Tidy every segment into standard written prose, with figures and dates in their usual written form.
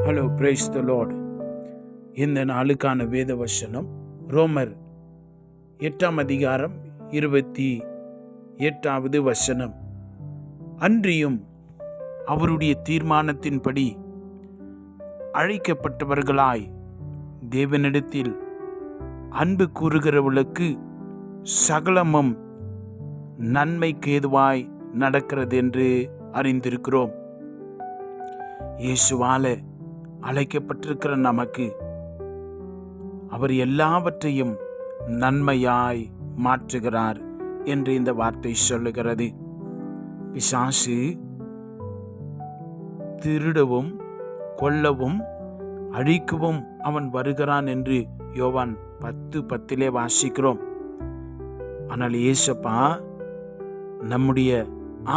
Hello, praise the Lord. இந்த நாளுக்கான வேத வசனம் ரோமர் 8ஆம் அதிகாரம் 28வது வசனம். அன்றியும் அவருடைய தீர்மானத்தின்படி அழைக்கப்பட்டவர்களாய் தேவனிடத்தில் அன்பு கூறுகிறவர்களுக்கு சகலமும் நன்மைக்கு ஏதுவாய் நடக்கிறது என்று அறிந்திருக்கிறோம். இயேசுவால அழைக்கப்பட்டிருக்கிற நமக்கு அவர் எல்லாவற்றையும் நன்மையாய் மாற்றுகிறார் என்று இந்த வார்த்தை சொல்லுகிறது. பிசாசு திருடவும் கொல்லவும் அழிக்கவும் அவன் வருகிறான் என்று யோவான் 10:10 வாசிக்கிறோம். ஆனால் இயேசப்பா நம்முடைய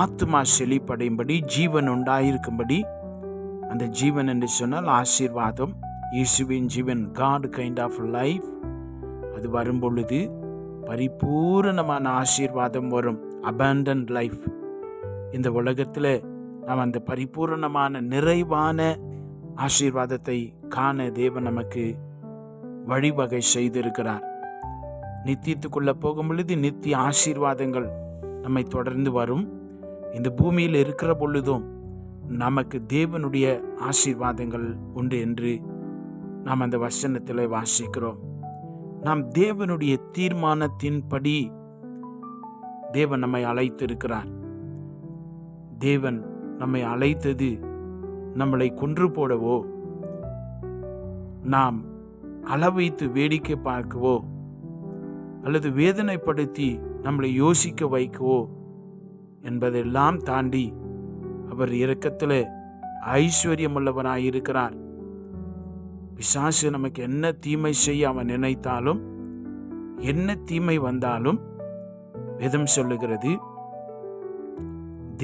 ஆத்துமா செழிப்படையும்படி, ஜீவன் உண்டாயிருக்கும்படி, அந்த ஜீவன் என்று சொன்னால் ஆசீர்வாதம், இயேசுவின் ஜீவன், காட் கைண்ட் ஆஃப் லைஃப், அது வரும்பொழுது பரிபூரணமான ஆசீர்வாதம் வரும். Abundant life. இந்த உலகத்தில் நாம் அந்த பரிபூரணமான நிறைவான ஆசீர்வாதத்தை காண தேவன் நமக்கு வழிவகை செய்திருக்கிறார். நித்தியத்துக்குள்ள போகும் பொழுது நித்திய ஆசீர்வாதங்கள் நம்மை தொடர்ந்து வரும். இந்த பூமியில் இருக்கிற பொழுதும் நமக்கு தேவனுடைய ஆசீர்வாதங்கள் உண்டு என்று நாம் அந்த வசனத்தில் வாசிக்கிறோம். நாம் தேவனுடைய தீர்மானத்தின்படி தேவன் நம்மை அழைத்திருக்கிறார். தேவன் நம்மை அழைத்தது நம்மளை கொன்று போடவோ, நாம் அளவைத்து வேடிக்கை பார்க்கவோ, அல்லது வேதனைப்படுத்தி நம்மளை யோசிக்க வைக்கவோ என்பதெல்லாம் தாண்டி அவர் இரக்கத்தில் ஐஸ்வர்யம் உள்ளவராயிருக்கிறார். பிசாசு நமக்கு என்ன தீமை செய்ய அவன் நினைத்தாலும், என்ன தீமை வந்தாலும், வேதம் சொல்லுகிறது,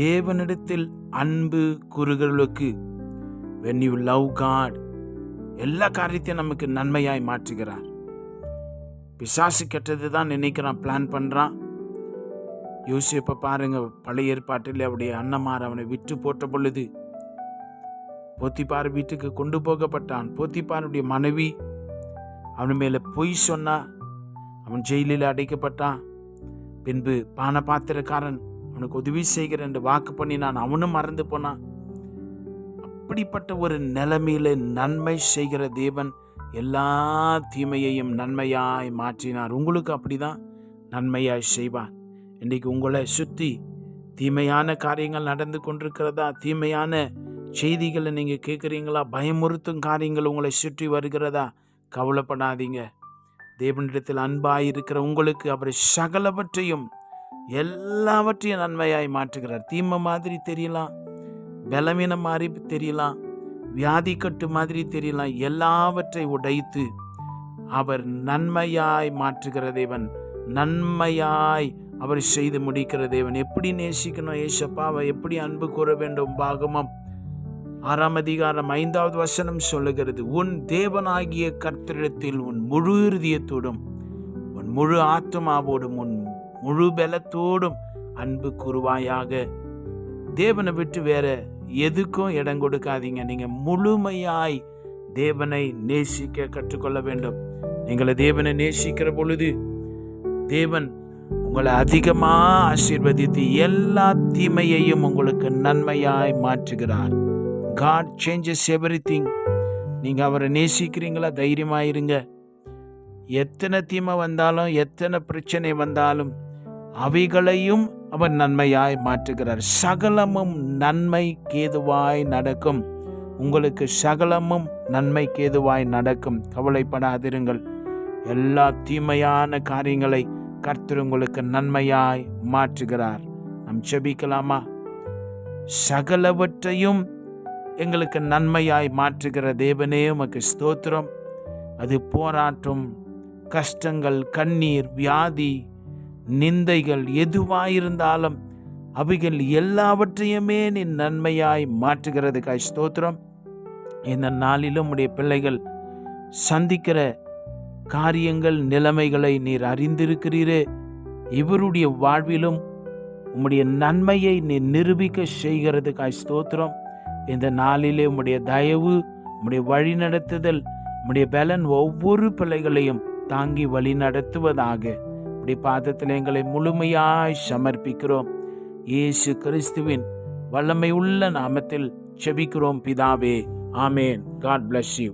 தேவனிடத்தில் அன்பு கூறுகிறவர்களுக்கு, when you love God, எல்லா காரியத்தையும் நமக்கு நன்மையாய் மாற்றுகிறார். பிசாசு கெட்டது தான் நினைக்கிறான், பிளான் பண்றான். யோசேப்பை பாருங்க, பழைய ஏற்பாட்டில் அவருடைய அண்ணமார் அவனை விற்று போட்ட பொழுது போத்திபார் வீட்டுக்கு கொண்டு போகப்பட்டான். போத்திபாருடைய மனைவி அவன் மேல பொய் சொன்னா, அவன் ஜெயிலில் அடைக்கப்பட்டான். பின்பு பானபாத்திரக்காரன் அவனுக்கு உதவி செய்கிறேன் என்று வாக்கு பண்ணினான், அவனும் மறந்து போனான். அப்படிப்பட்ட ஒரு நிலைமையில நன்மை செய்கிற தேவன் எல்லா தீமையையும் நன்மையாய் மாற்றினார். உங்களுக்கு அப்படிதான் நன்மையாய் செய்வார். இன்றைக்கு உங்களை சுற்றி தீமையான காரியங்கள் நடந்து கொண்டிருக்கிறதா? தீமையான செய்திகளை நீங்கள் கேட்குறீங்களா? பயமுறுத்தும் காரியங்கள் உங்களை சுற்றி வருகிறதா? கவலைப்படாதீங்க. தேவனிடத்தில் அன்பாயிருக்கிற உங்களுக்கு அவர் சகலவற்றையும் எல்லாவற்றையும் நன்மையாய் மாற்றுகிறார். தீமை மாதிரி தெரியலாம், பலவீனம் மாதிரி தெரியலாம், வியாதி கட்டு மாதிரி தெரியலாம், எல்லாவற்றை உடைத்து அவர் நன்மையாய் மாற்றுகிற தேவன், நன்மையாய் அவர் செய்து முடிக்கிற தேவன். எப்படி நேசிக்கணும் ஏசப்பாவை, எப்படி அன்பு கூற வேண்டும்? பாகமம் 6ஆம் அதிகாரம் 5வது வசனம் சொல்லுகிறது, உன் தேவனாகிய கர்த்தரிடத்தில் உன் முழு இருதயத்தோடும், உன் முழு ஆத்துமாவோடும், உன் முழு பலத்தோடும் அன்பு கூறுவாயாக. தேவனை விட்டு வேற எதுக்கும் இடம் கொடுக்காதீங்க. நீங்க முழுமையாய் தேவனை நேசிக்க கற்றுக்கொள்ள வேண்டும். நீங்களை தேவனை நேசிக்கிற பொழுது தேவன் உங்களை அதிகமா ஆசீர்வதித்து எல்லா தீமையையும் உங்களுக்கு நன்மையாய் மாற்றுகிறார். God changes everything. நீங்க அவரை நேசிக்கிறீங்களா? தைரியமாயிருங்க. எத்தனை தீமை வந்தாலும், எத்தனை பிரச்சனை வந்தாலும், அவைகளையும் அவர் நன்மையாய் மாற்றுகிறார். சகலமும் நன்மைக்கேதுவாய் நடக்கும். உங்களுக்கு சகலமும் நன்மைக்கேதுவாய் நடக்கும். கவலைப்படாதிருங்கள். எல்லா தீமையான காரியங்களை கர்த்தர் உங்களுக்கு நன்மையாய் மாற்றுகிறார். நாம் ஜெபிக்கலாமா? சகலவற்றையும் எங்களுக்கு நன்மையாய் மாற்றுகிற தேவனே உமக்கு ஸ்தோத்திரம். அது போராட்டம், கஷ்டங்கள், கண்ணீர், வியாதி, நிந்தைகள் எதுவாயிருந்தாலும் அவைகள் எல்லாவற்றையுமே நீ நன்மையாய் மாற்றுகிறதுக்காய் ஸ்தோத்திரம். இந்த நாளிலும் உடைய பிள்ளைகள் சந்திக்கிற காரியங்கள், நிலைமைகளை நீர் அறிந்திருக்கிறீரே. இவருடைய வாழ்விலும் உம்முடைய நன்மையை நீ நிரூபிக்க செய்கிறதுக்காய் ஸ்தோத்திரம். இந்த நாளிலே உம்முடைய தயவு உம்முடைய வழி நடத்துதல், உம்முடைய பலன் ஒவ்வொரு பிள்ளைகளையும் தாங்கி வழி நடத்துவதாக உம்முடைய பாதத்தில் எங்களை முழுமையாய் சமர்ப்பிக்கிறோம். இயேசு கிறிஸ்துவின் வல்லமை உள்ள நாமத்தில் செபிக்கிறோம் பிதாவே. ஆமேன். God bless you.